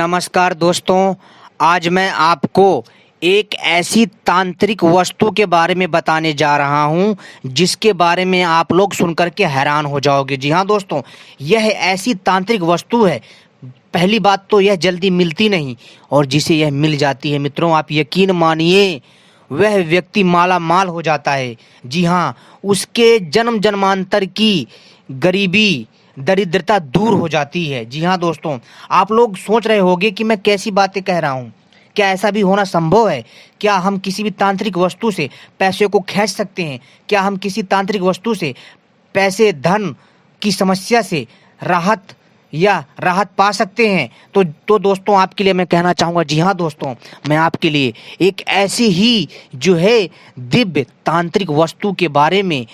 नमस्कार दोस्तों, आज मैं आपको एक ऐसी तांत्रिक वस्तु के बारे में बताने जा रहा हूं जिसके बारे में आप लोग सुनकर के हैरान हो जाओगे। जी हाँ दोस्तों, यह ऐसी तांत्रिक वस्तु है। पहली बात तो यह जल्दी मिलती नहीं, और जिसे यह मिल जाती है मित्रों, आप यकीन मानिए वह व्यक्ति माला माल हो जाता है। जी हाँ, उसके जन्म जन्मांतर की गरीबी दरिद्रता दूर हो जाती है। जी हाँ दोस्तों, आप लोग सोच रहे होंगे कि मैं कैसी बातें कह रहा हूँ। क्या ऐसा भी होना संभव है? क्या हम किसी भी तांत्रिक वस्तु से पैसे को खींच सकते हैं? क्या हम किसी तांत्रिक वस्तु से पैसे धन की समस्या से राहत पा सकते हैं? तो दोस्तों, आपके लिए मैं कहना चाहूँगा, जी हाँ दोस्तों, मैं आपके लिए एक ऐसी ही जो है दिव्य तांत्रिक वस्तु के बारे में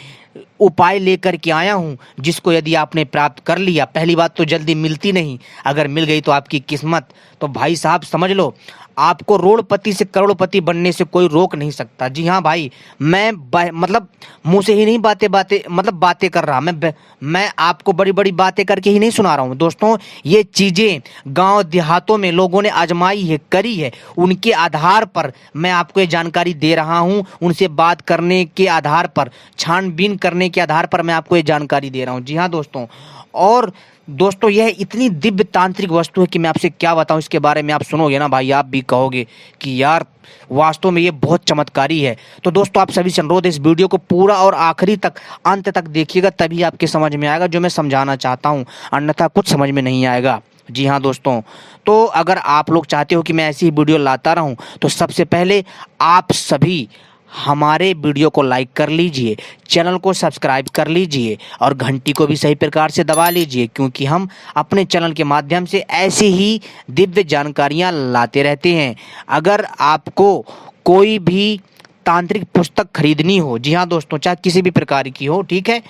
उपाय लेकर के आया हूँ, जिसको यदि आपने प्राप्त कर लिया, पहली बात तो जल्दी मिलती नहीं, अगर मिल गई तो आपकी किस्मत। तो भाई साहब समझ लो, आपको रोड़पति से करोड़पति बनने से कोई रोक नहीं सकता। जी हाँ भाई, मैं मतलब मुंह से ही नहीं बातें कर रहा, मैं आपको बड़ी बड़ी बातें करके ही नहीं सुना रहा हूँ दोस्तों। ये चीज़ें गांव देहातों में लोगों ने आजमाई है, करी है, उनके आधार पर मैं आपको ये जानकारी दे रहा हूँ। उनसे बात करने के आधार पर, छानबीन करने के आधार पर मैं आपको ये जानकारी दे रहा हूँ। जी हाँ दोस्तों, और दोस्तों यह इतनी दिव्य तांत्रिक वस्तु है कि मैं आपसे क्या बताऊं। इसके बारे में आप सुनोगे ना भाई, आप भी कहोगे कि यार वास्तव में ये बहुत चमत्कारी है। तो दोस्तों, आप सभी से अनुरोध है, इस वीडियो को पूरा और आखिरी तक, अंत तक देखिएगा, तभी आपके समझ में आएगा जो मैं समझाना चाहता हूं, अन्यथा कुछ समझ में नहीं आएगा। जी हाँ दोस्तों, तो अगर आप लोग चाहते हो कि मैं ऐसी ही वीडियो लाता रहूं, तो सबसे पहले आप सभी हमारे वीडियो को लाइक कर लीजिए, चैनल को सब्सक्राइब कर लीजिए और घंटी को भी सही प्रकार से दबा लीजिए, क्योंकि हम अपने चैनल के माध्यम से ऐसी ही दिव्य जानकारियां लाते रहते हैं। अगर आपको कोई भी तांत्रिक पुस्तक खरीदनी हो, जी हाँ दोस्तों, चाहे किसी भी प्रकार की हो, ठीक है,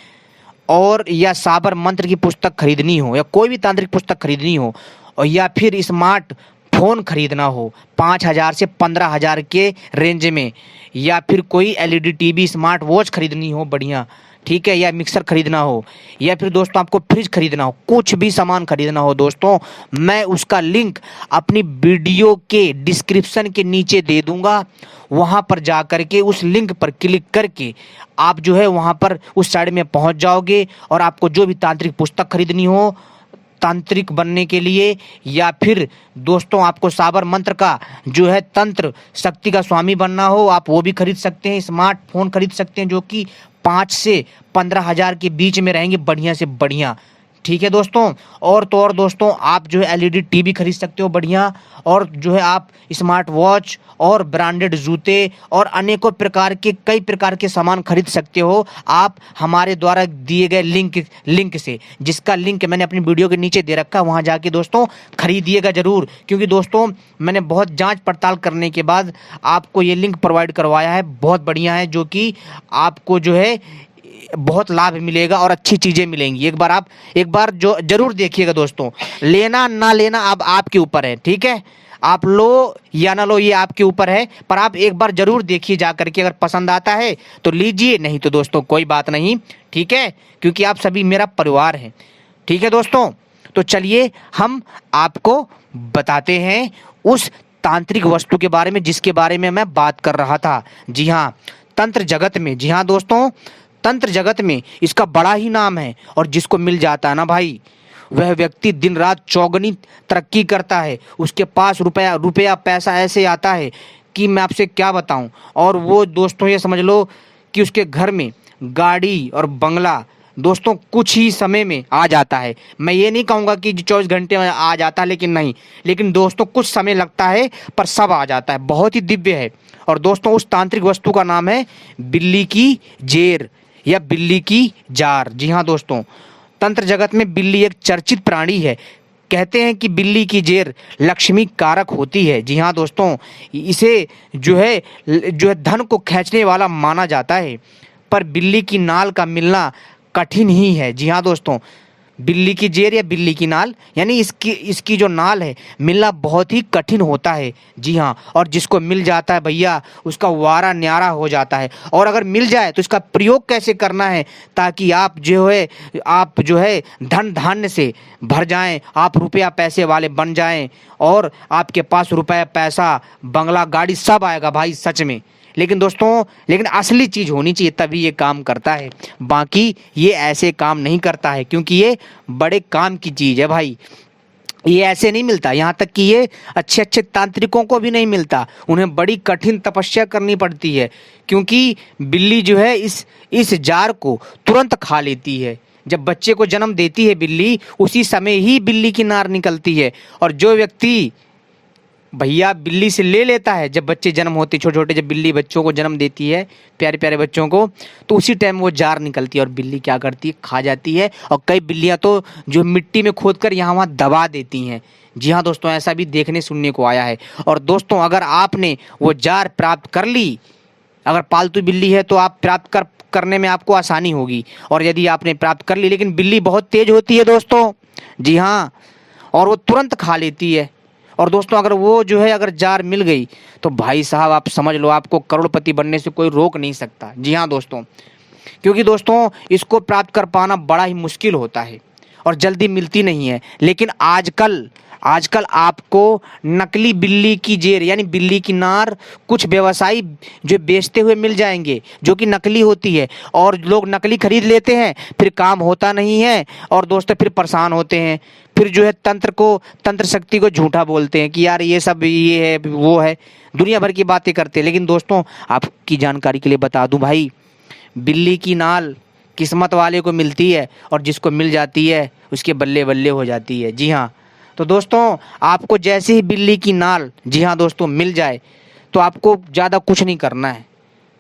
और या साबर मंत्र की पुस्तक खरीदनी हो, या कोई भी तांत्रिक पुस्तक खरीदनी हो, और या फिर स्मार्ट फ़ोन खरीदना हो 5,000 से 15,000 के रेंज में, या फिर कोई एलईडी टीवी, स्मार्ट वॉच खरीदनी हो बढ़िया, ठीक है, या मिक्सर खरीदना हो, या फिर दोस्तों आपको फ्रिज खरीदना हो, कुछ भी सामान खरीदना हो दोस्तों, मैं उसका लिंक अपनी वीडियो के डिस्क्रिप्शन के नीचे दे दूंगा। वहाँ पर जा करके उस लिंक पर क्लिक करके आप जो है वहाँ पर उस साइड में पहुँच जाओगे, और आपको जो भी तांत्रिक पुस्तक खरीदनी हो तांत्रिक बनने के लिए, या फिर दोस्तों आपको साबर मंत्र का जो है तंत्र शक्ति का स्वामी बनना हो, आप वो भी खरीद सकते हैं। स्मार्टफोन खरीद सकते हैं जो कि 5 से 15,000 के बीच में रहेंगे, बढ़िया से बढ़िया, ठीक है दोस्तों। और तो और दोस्तों, आप जो है एलईडी टीवी खरीद सकते हो बढ़िया, और जो है आप स्मार्ट वॉच और ब्रांडेड जूते और अनेकों प्रकार के कई प्रकार के सामान खरीद सकते हो आप हमारे द्वारा दिए गए लिंक से, जिसका लिंक मैंने अपनी वीडियो के नीचे दे रखा है। वहाँ जाके दोस्तों खरीदिएगा ज़रूर, क्योंकि दोस्तों मैंने बहुत जांच पड़ताल करने के बाद आपको ये लिंक प्रोवाइड करवाया है, बहुत बढ़िया है, जो कि आपको जो है बहुत लाभ मिलेगा और अच्छी चीज़ें मिलेंगी। एक बार जो जरूर देखिएगा दोस्तों, लेना ना लेना अब आपके ऊपर है, ठीक है, आप लो या ना लो ये आपके ऊपर है, पर आप एक बार जरूर देखिए जा करके, अगर पसंद आता है तो लीजिए, नहीं तो दोस्तों कोई बात नहीं, ठीक है, क्योंकि आप सभी मेरा परिवार हैं, ठीक है दोस्तों। तो चलिए हम आपको बताते हैं उस तांत्रिक वस्तु के बारे में जिसके बारे में मैं बात कर रहा था। जी हाँ, तंत्र जगत में, जी हाँ दोस्तों, तंत्र जगत में इसका बड़ा ही नाम है, और जिसको मिल जाता है ना भाई, वह व्यक्ति दिन रात चौगुनी तरक्की करता है। उसके पास रुपया पैसा ऐसे आता है कि मैं आपसे क्या बताऊं। और वो दोस्तों ये समझ लो कि उसके घर में गाड़ी और बंगला दोस्तों कुछ ही समय में आ जाता है। मैं ये नहीं कहूँगा कि 24 घंटे में आ जाता है, लेकिन दोस्तों कुछ समय लगता है, पर सब आ जाता है, बहुत ही दिव्य है। और दोस्तों उस तांत्रिक वस्तु का नाम है बिल्ली की जेर या बिल्ली की जार। जी हाँ दोस्तों, तंत्र जगत में बिल्ली एक चर्चित प्राणी है। कहते हैं कि बिल्ली की जेर लक्ष्मी कारक होती है। जी हाँ दोस्तों, इसे जो है धन को खींचने वाला माना जाता है, पर बिल्ली की नाल का मिलना कठिन ही है। जी हाँ दोस्तों, बिल्ली की जेर या बिल्ली की नाल, यानी इसकी इसकी जो नाल है मिलना बहुत ही कठिन होता है। जी हाँ, और जिसको मिल जाता है भैया उसका वारा न्यारा हो जाता है। और अगर मिल जाए तो इसका प्रयोग कैसे करना है ताकि आप जो है धन धान्य से भर जाएं, आप रुपया पैसे वाले बन जाएं और आपके पास रुपया पैसा बंगला गाड़ी सब आएगा भाई सच में। लेकिन दोस्तों, लेकिन असली चीज़ होनी चाहिए तभी ये काम करता है, बाकी ये ऐसे काम नहीं करता है क्योंकि ये बड़े काम की चीज़ है भाई। ये ऐसे नहीं मिलता, यहाँ तक कि ये अच्छे अच्छे तांत्रिकों को भी नहीं मिलता, उन्हें बड़ी कठिन तपस्या करनी पड़ती है क्योंकि बिल्ली जो है इस जार को तुरंत खा लेती है। जब बच्चे को जन्म देती है बिल्ली, उसी समय ही बिल्ली की नार निकलती है। और जो व्यक्ति भैया बिल्ली से ले लेता है, जब बच्चे जन्म होते छोटे छोटे, जब बिल्ली बच्चों को जन्म देती है, प्यारे प्यारे बच्चों को, तो उसी टाइम वो जार निकलती है और बिल्ली क्या करती है, खा जाती है। और कई बिल्लियां तो जो मिट्टी में खोद कर यहाँ वहाँ दबा देती हैं। जी हाँ दोस्तों, ऐसा भी देखने सुनने को आया है। और दोस्तों, अगर आपने वो जार प्राप्त कर ली, अगर पालतू बिल्ली है तो आप प्राप्त करने में आपको आसानी होगी। और यदि आपने प्राप्त कर ली, लेकिन बिल्ली बहुत तेज होती है दोस्तों, जी हाँ, और वो तुरंत खा लेती है। और दोस्तों, अगर वो जो है अगर जार मिल गई तो भाई साहब आप समझ लो आपको करोड़पति बनने से कोई रोक नहीं सकता। जी हाँ दोस्तों, क्योंकि दोस्तों इसको प्राप्त कर पाना बड़ा ही मुश्किल होता है और जल्दी मिलती नहीं है। लेकिन आजकल आपको नकली बिल्ली की जेर यानी बिल्ली की नार कुछ व्यवसायी जो बेचते हुए मिल जाएंगे, जो कि नकली होती है। और लोग नकली खरीद लेते हैं, फिर काम होता नहीं है और दोस्तों फिर परेशान होते हैं। फिर जो है तंत्र शक्ति को झूठा बोलते हैं कि यार ये सब ये है वो है, दुनिया भर की बातें करते हैं। लेकिन दोस्तों, आपकी जानकारी के लिए बता दूं भाई, बिल्ली की नाल किस्मत वाले को मिलती है और जिसको मिल जाती है उसके बल्ले बल्ले हो जाती है। जी हाँ, तो दोस्तों आपको जैसे ही बिल्ली की नाल, जी हाँ दोस्तों, मिल जाए तो आपको ज़्यादा कुछ नहीं करना है,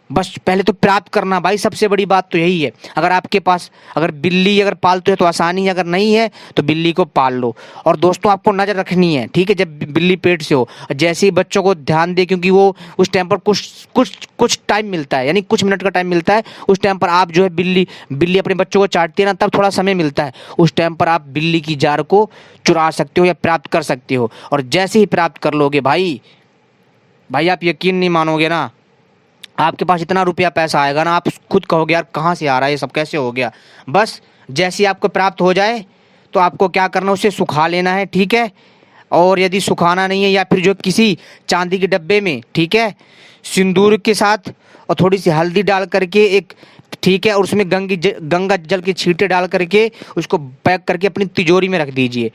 बस पहले तो प्राप्त करना भाई, सबसे बड़ी बात तो यही है। अगर आपके पास अगर बिल्ली अगर पालतू है तो आसानी है, अगर नहीं है तो बिल्ली को पाल लो। और दोस्तों आपको नज़र रखनी है, ठीक है, जब बिल्ली पेट से हो, जैसे ही बच्चों को ध्यान दे, क्योंकि वो उस टाइम पर कुछ टाइम मिलता है, यानी कुछ मिनट का टाइम मिलता है। उस टाइम पर आप जो है बिल्ली अपने बच्चों को चाटती है ना, तब थोड़ा समय मिलता है, उस टाइम पर आप बिल्ली की जार को चुरा सकते हो या प्राप्त कर सकते हो। और जैसे ही प्राप्त कर लोगे भाई आप यकीन नहीं मानोगे ना, आपके पास इतना रुपया पैसा आएगा ना, आप खुद कहोगे यार कहाँ से आ रहा है ये सब, कैसे हो गया। बस जैसे ही आपको प्राप्त हो जाए तो आपको क्या करना है, उसे सुखा लेना है, ठीक है। और यदि सुखाना नहीं है, या फिर जो किसी चांदी के डब्बे में, ठीक है, सिंदूर के साथ और थोड़ी सी हल्दी डाल करके एक, ठीक है, और उसमें गंगा जल के छींटे डाल करके उसको पैक करके अपनी तिजोरी में रख दीजिए।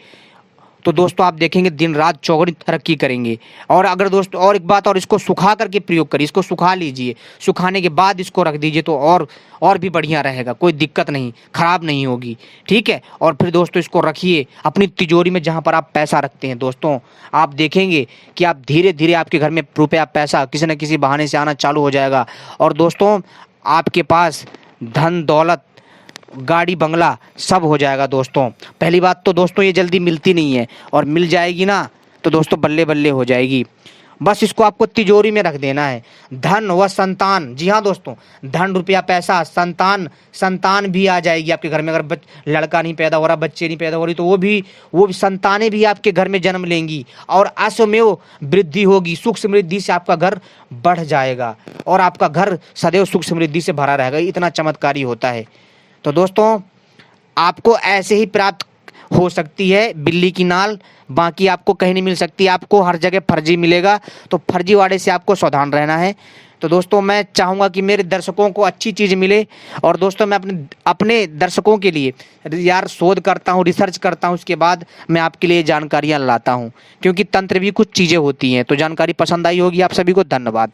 तो दोस्तों आप देखेंगे दिन रात चौगुनी तरक्की करेंगे। और अगर दोस्तों और एक बात, और इसको सुखा करके प्रयोग करिए, इसको सुखा लीजिए, सुखाने के बाद इसको रख दीजिए तो और भी बढ़िया रहेगा, कोई दिक्कत नहीं, खराब नहीं होगी, ठीक है। और फिर दोस्तों इसको रखिए अपनी तिजोरी में जहाँ पर आप पैसा रखते हैं। दोस्तों आप देखेंगे कि आप धीरे धीरे आपके घर में रुपया पैसा किसी न किसी बहाने से आना चालू हो जाएगा। और दोस्तों आपके पास धन दौलत गाड़ी बंगला सब हो जाएगा। दोस्तों पहली बात तो दोस्तों ये जल्दी मिलती नहीं है, और मिल जाएगी ना तो दोस्तों बल्ले बल्ले हो जाएगी। बस इसको आपको तिजोरी में रख देना है। धन व संतान, जी हाँ दोस्तों, धन रुपया पैसा संतान भी आ जाएगी आपके घर में। अगर लड़का नहीं पैदा हो रहा, बच्चे नहीं पैदा हो रही, तो वो भी संतानें भी आपके घर में जन्म लेंगी और अश्वमेव वृद्धि होगी, सुख समृद्धि से आपका घर बढ़ जाएगा और आपका घर सदैव सुख समृद्धि से भरा रहेगा। इतना चमत्कारी होता है। तो दोस्तों आपको ऐसे ही प्राप्त हो सकती है बिल्ली की नाल, बाकी आपको कहीं नहीं मिल सकती, आपको हर जगह फर्जी मिलेगा, तो फर्जी वाड़े से आपको सावधान रहना है। तो दोस्तों मैं चाहूँगा कि मेरे दर्शकों को अच्छी चीज़ मिले, और दोस्तों मैं अपने दर्शकों के लिए यार शोध करता हूँ, रिसर्च करता हूँ, उसके बाद मैं आपके लिए जानकारियाँ लाता हूँ, क्योंकि तंत्र भी कुछ चीज़ें होती हैं। तो जानकारी पसंद आई होगी आप सभी को, धन्यवाद।